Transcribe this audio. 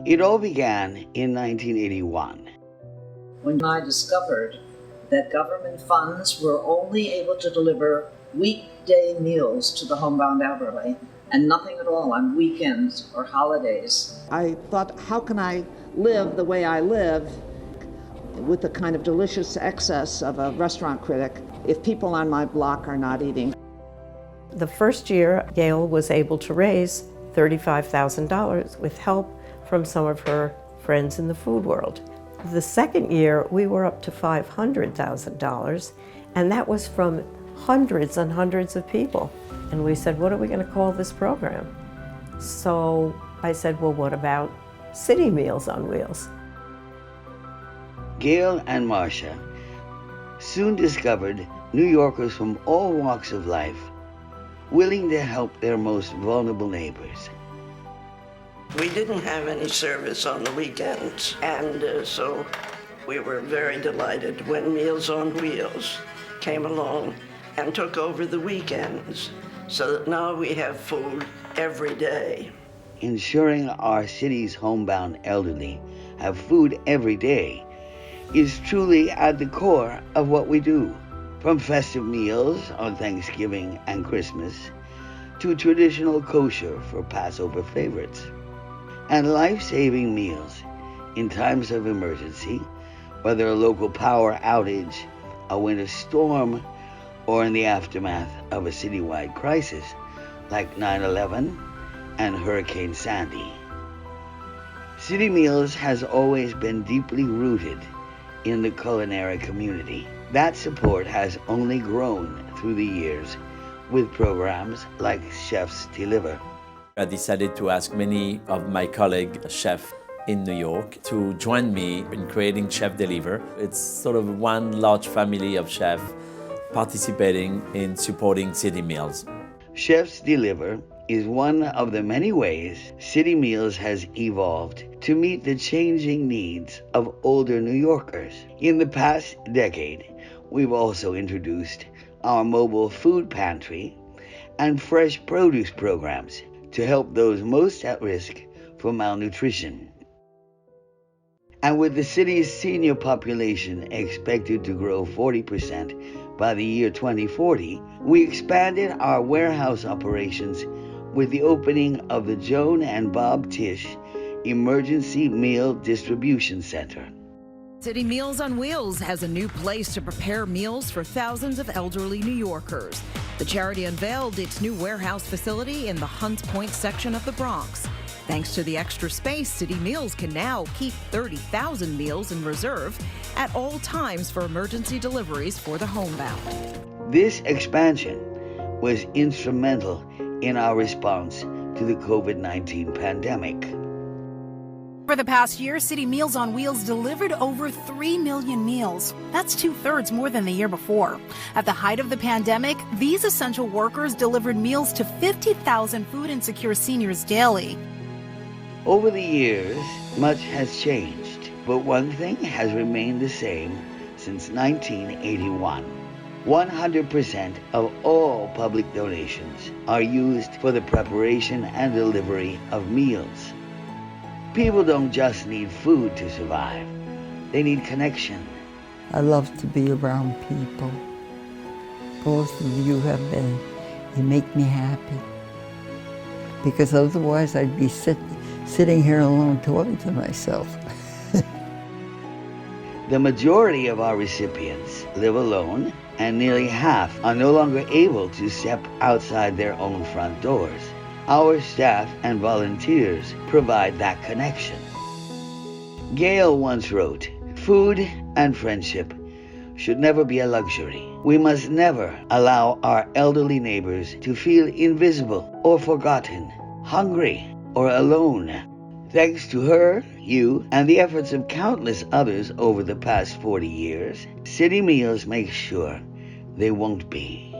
It all began in 1981. When I discovered that government funds were only able to deliver weekday meals to the homebound elderly and nothing at all on weekends or holidays. I thought, how can I live the way I live with the kind of delicious excess of a restaurant critic if people on my block are not eating? The first year, Gail was able to raise $35,000 with help from some of her friends in the food world. The second year, we were up to $500,000, and that was from hundreds and hundreds of people. And we said, what are we going to call this program? So I said, well, what about City Meals on Wheels? Gail and Marcia soon discovered New Yorkers from all walks of life willing to help their most vulnerable neighbors. We didn't have any service on the weekends, and so we were very delighted when Meals on Wheels came along and took over the weekends, so that now we have food every day. Ensuring our city's homebound elderly have food every day is truly at the core of what we do. From festive meals on Thanksgiving and Christmas to traditional kosher for Passover favorites, and life-saving meals in times of emergency, whether a local power outage, a winter storm, or in the aftermath of a citywide crisis like 9/11 and Hurricane Sandy. City Meals has always been deeply rooted in the culinary community. That support has only grown through the years with programs like Chefs Deliver. I decided to ask many of my colleagues, chefs in New York, to join me in creating Chef Deliver. It's sort of one large family of chefs participating in supporting City Meals. Chefs Deliver is one of the many ways City Meals has evolved to meet the changing needs of older New Yorkers. In the past decade, we've also introduced our mobile food pantry and fresh produce programs to help those most at risk for malnutrition. And with the city's senior population expected to grow 40% by the year 2040, we expanded our warehouse operations with the opening of the Joan and Bob Tisch Emergency Meal Distribution Center. City Meals on Wheels has a new place to prepare meals for thousands of elderly New Yorkers. The charity unveiled its new warehouse facility in the Hunts Point section of the Bronx. Thanks to the extra space, City Meals can now keep 30,000 meals in reserve at all times for emergency deliveries for the homebound. This expansion was instrumental in our response to the COVID-19 pandemic. For the past year, City Meals on Wheels delivered over 3 million meals. That's 2/3 more than the year before. At the height of the pandemic, these essential workers delivered meals to 50,000 food insecure seniors daily. Over the years, much has changed, but one thing has remained the same since 1981. 100% of all public donations are used for the preparation and delivery of meals. People don't just need food to survive. They need connection. I love to be around people. Both of you have been. You make me happy. Because otherwise I'd be sitting here alone talking to myself. The majority of our recipients live alone, and nearly half are no longer able to step outside their own front doors. Our staff and volunteers provide that connection. Gail once wrote, "Food and friendship should never be a luxury. We must never allow our elderly neighbors to feel invisible or forgotten, hungry or alone." Thanks to her, you, and the efforts of countless others over the past 40 years, City Meals makes sure they won't be.